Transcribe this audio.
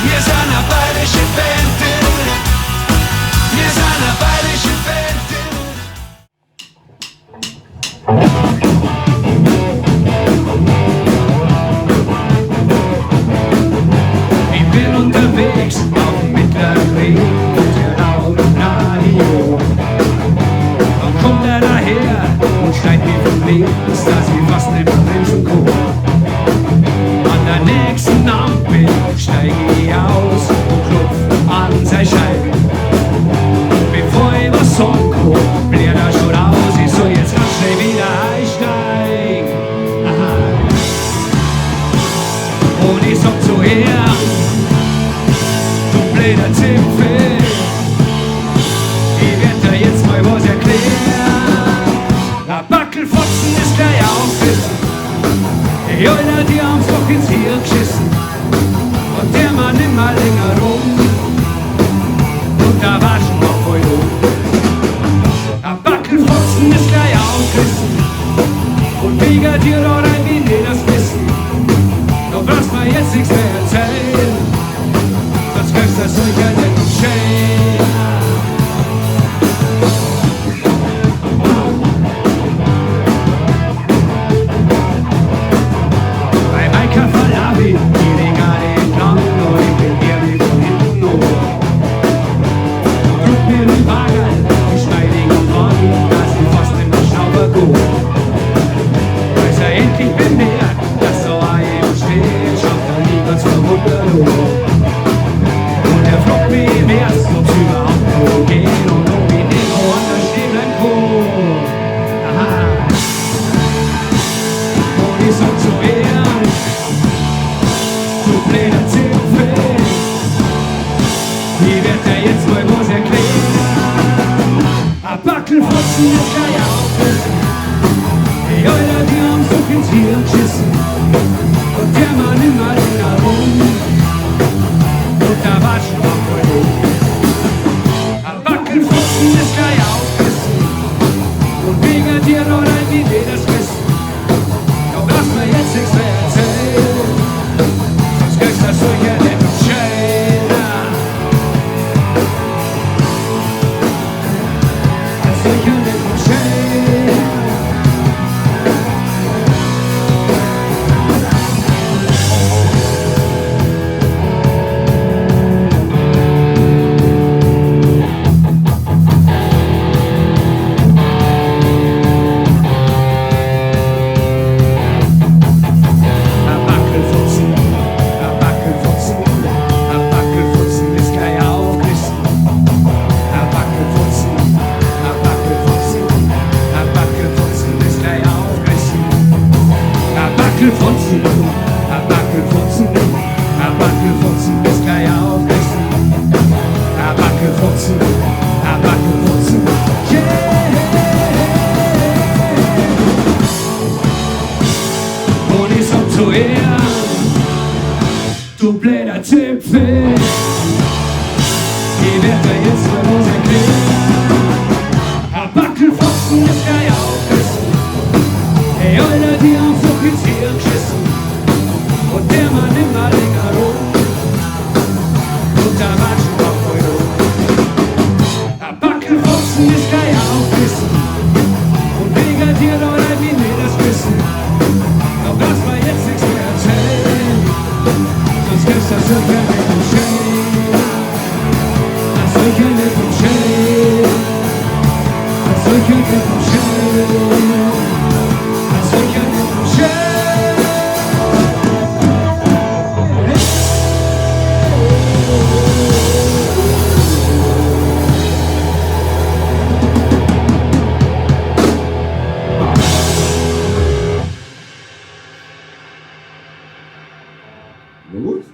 Wir sind eine bayerische Band. Wir sind eine bayerische Band. Ich bin unterwegs auf dem mittleren Weg mit der Augenradio. Dann kommt er daher und schreit mir vom Weg, dass ich fast nicht mehr bremsen kann. An der nächsten Ampel steige ich aus und klopf an seine Scheibe. Bevor ich was sagen kann, blärt er schon raus, ich soll jetzt ganz schnell wieder einsteigen. Aha. Und ich sag zu ihr, du blöder Zipfel, ich werd dir jetzt mal was erklären. Der Packl-Fotzen ist gleich aufgerissen, der Alter, die haben's doch ins Hirn geschissen. Und der Mann nimmer länger rum, und da war schon noch voll um. Der Packl-Fotzen ist gleich aufgerissen, und wegen dir da rein wie nie das Wissen. Du brauchst mir jetzt nichts mehr erzählen, sonst kriegst du sicher nicht umschehen. Und er fragt mich im Ersten, ob's überhaupt wo geht und ob ich nicht woanders stehen bleiben kann. Aha. Und ich sag zu ihr, du blöder Zipfel, ich werd dir jetzt mal was erklären. Ein Packl-Fotzen ist gleich aufgerissen, die Alter, die haben's doch ins Hirn geschissen. Und der Mann immer länger rum, und da war schon noch voll um. Ein Packl-Fotzen ist gleich aufgerissen, und wegen dir noch rein wie die das wissen. Du brauchst mir jetzt nichts mehr erzählen, sonst kriegst du sicher nicht umschehen. Sicher nicht umschehen. Du blöder Zipfel, ich werd dir jetzt mal was erklären. Ein Packl-Fotzen ist gleich aufgerissen, ey Alter, die haben's doch ins Hirn geschissen. Und der Mann immer länger rum, und da war schon noch voll um. Ein Packl-Fotzen ist gleich aufgerissen, und wegen dir da rein wie nie das wissen. Doch lass mal jetzt nichts mehr erzählen, sonst kriegst du sicher nicht umschehen. Das sicher nicht umschehen. Das sicher nicht umschehen. Das sicher nicht umschehen. Gut.